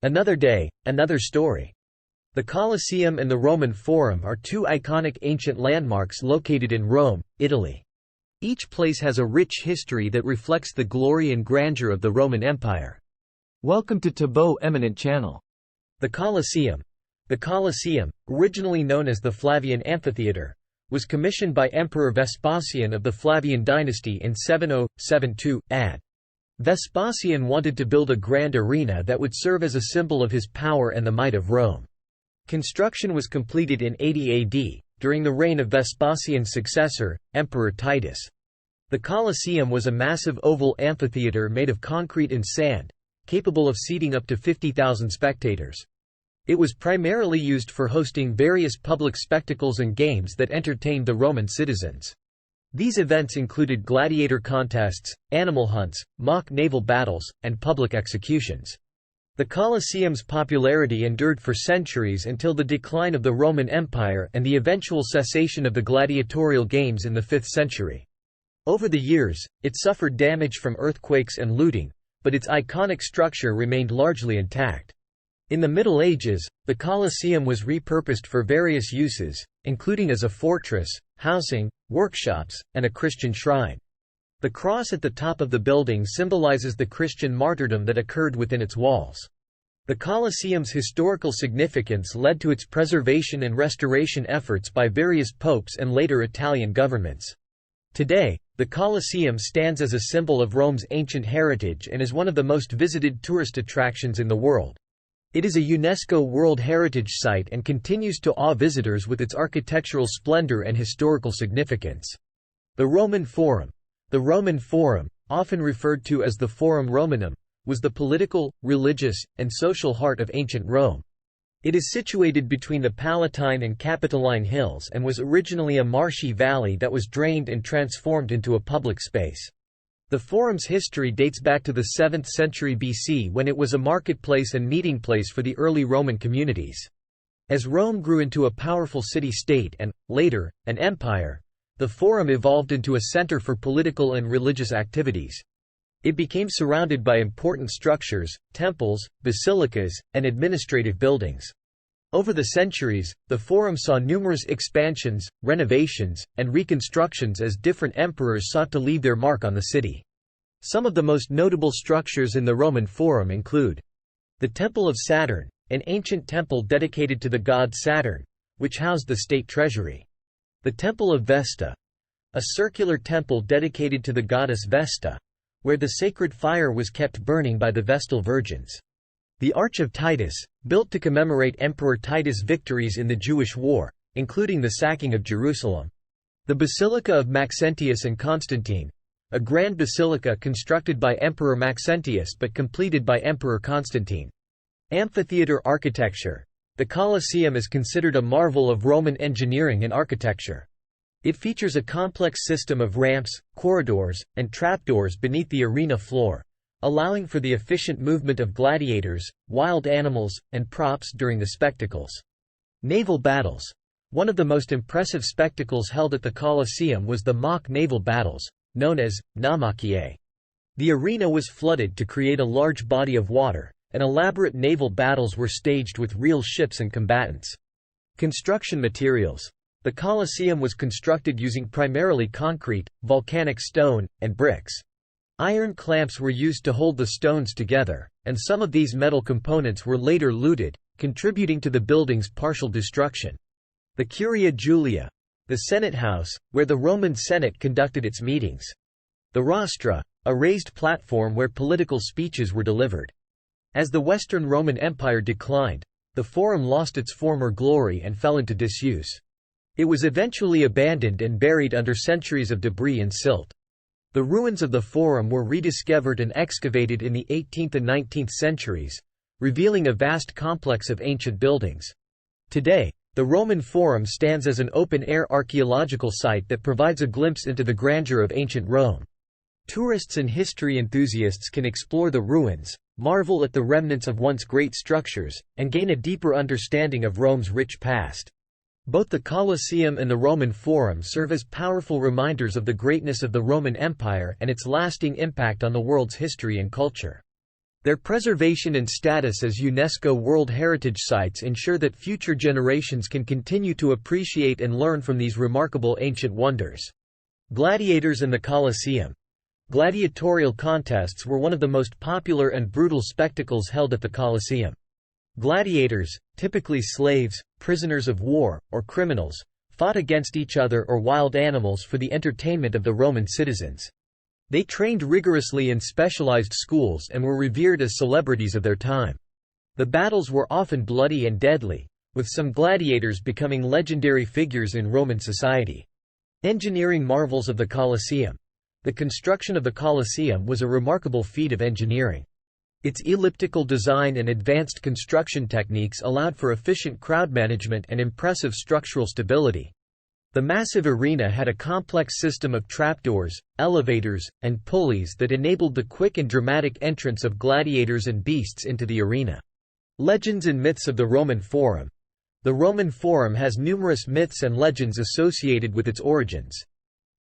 Another day, another story. The Colosseum and the Roman Forum are two iconic ancient landmarks located in Rome, Italy. Each place has a rich history that reflects the glory and grandeur of the Roman Empire. Welcome to Tabot Eminent Channel. The Colosseum. The Colosseum, originally known as the Flavian Amphitheater, was commissioned by Emperor Vespasian of the Flavian dynasty in 7072 AD. Vespasian wanted to build a grand arena that would serve as a symbol of his power and the might of Rome. Construction was completed in 80 AD, during the reign of Vespasian's successor, Emperor Titus. The Colosseum was a massive oval amphitheater made of concrete and sand, capable of seating up to 50,000 spectators. It was primarily used for hosting various public spectacles and games that entertained the Roman citizens. These events included gladiator contests, animal hunts, mock naval battles, and public executions. The Colosseum's popularity endured for centuries until the decline of the Roman Empire and the eventual cessation of the gladiatorial games in the 5th century. Over the years, it suffered damage from earthquakes and looting, but its iconic structure remained largely intact. In the Middle Ages, the Colosseum was repurposed for various uses, including as a fortress, housing, workshops, and a Christian shrine. The cross at the top of the building symbolizes the Christian martyrdom that occurred within its walls. The Colosseum's historical significance led to its preservation and restoration efforts by various popes and later Italian governments. Today, the Colosseum stands as a symbol of Rome's ancient heritage and is one of the most visited tourist attractions in the world. It is a UNESCO World Heritage Site and continues to awe visitors with its architectural splendor and historical significance. The Roman Forum. The Roman Forum, often referred to as the Forum Romanum, was the political, religious, and social heart of ancient Rome. It is situated between the Palatine and Capitoline hills and was originally a marshy valley that was drained and transformed into a public space. The Forum's history dates back to the 7th century BC when it was a marketplace and meeting place for the early Roman communities. As Rome grew into a powerful city-state and, later, an empire, the Forum evolved into a center for political and religious activities. It became surrounded by important structures, temples, basilicas, and administrative buildings. Over the centuries, the Forum saw numerous expansions, renovations, and reconstructions as different emperors sought to leave their mark on the city. Some of the most notable structures in the Roman Forum include the Temple of Saturn, an ancient temple dedicated to the god Saturn, which housed the state treasury. The Temple of Vesta, a circular temple dedicated to the goddess Vesta, where the sacred fire was kept burning by the Vestal virgins. The Arch of Titus, built to commemorate Emperor Titus' victories in the Jewish War, including the sacking of Jerusalem. The Basilica of Maxentius and Constantine, a grand basilica constructed by Emperor Maxentius but completed by Emperor Constantine. Amphitheater architecture. The Colosseum is considered a marvel of Roman engineering and architecture. It features a complex system of ramps, corridors, and trapdoors beneath the arena floor, allowing for the efficient movement of gladiators, wild animals, and props during the spectacles. Naval battles. One of the most impressive spectacles held at the Colosseum was the mock naval battles, known as naumachia. The arena was flooded to create a large body of water, and elaborate naval battles were staged with real ships and combatants. Construction materials. The Colosseum was constructed using primarily concrete, volcanic stone, and bricks. Iron clamps were used to hold the stones together, and some of these metal components were later looted, contributing to the building's partial destruction. The Curia Julia, the Senate House, where the Roman Senate conducted its meetings. The Rostra, a raised platform where political speeches were delivered. As the Western Roman Empire declined, the Forum lost its former glory and fell into disuse. It was eventually abandoned and buried under centuries of debris and silt. The ruins of the Forum were rediscovered and excavated in the 18th and 19th centuries, revealing a vast complex of ancient buildings. Today, the Roman Forum stands as an open-air archaeological site that provides a glimpse into the grandeur of ancient Rome. Tourists and history enthusiasts can explore the ruins, marvel at the remnants of once great structures, and gain a deeper understanding of Rome's rich past. Both the Colosseum and the Roman Forum serve as powerful reminders of the greatness of the Roman Empire and its lasting impact on the world's history and culture. Their preservation and status as UNESCO World Heritage Sites ensure that future generations can continue to appreciate and learn from these remarkable ancient wonders. Gladiators and the Colosseum. Gladiatorial contests were one of the most popular and brutal spectacles held at the Coliseum. Gladiators, typically slaves, prisoners of war, or criminals, fought against each other or wild animals for the entertainment of the Roman citizens. They trained rigorously in specialized schools and were revered as celebrities of their time. The battles were often bloody and deadly, with some gladiators becoming legendary figures in Roman society. Engineering marvels of the Colosseum. The construction of the Colosseum was a remarkable feat of engineering. Its elliptical design and advanced construction techniques allowed for efficient crowd management and impressive structural stability. The massive arena had a complex system of trapdoors, elevators, and pulleys that enabled the quick and dramatic entrance of gladiators and beasts into the arena. Legends and myths of the Roman Forum. The Roman Forum has numerous myths and legends associated with its origins.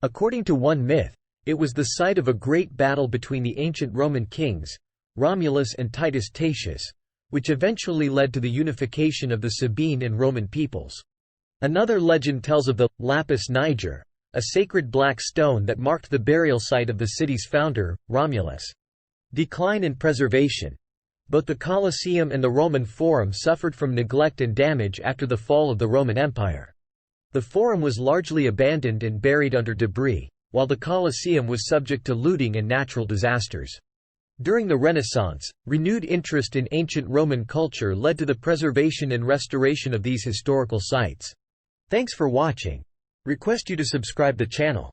According to one myth, it was the site of a great battle between the ancient Roman kings, Romulus and Titus Tatius, which eventually led to the unification of the Sabine and Roman peoples. Another legend tells of the lapis niger, a sacred black stone that marked the burial site of the city's founder, Romulus. Decline and preservation. Both the Colosseum and the Roman Forum suffered from neglect and damage after the fall of the Roman Empire. The Forum was largely abandoned and buried under debris, while the Colosseum was subject to looting and natural disasters. During the Renaissance, renewed interest in ancient Roman culture led to the preservation and restoration of these historical sites. Thanks for watching. Request you to subscribe the channel.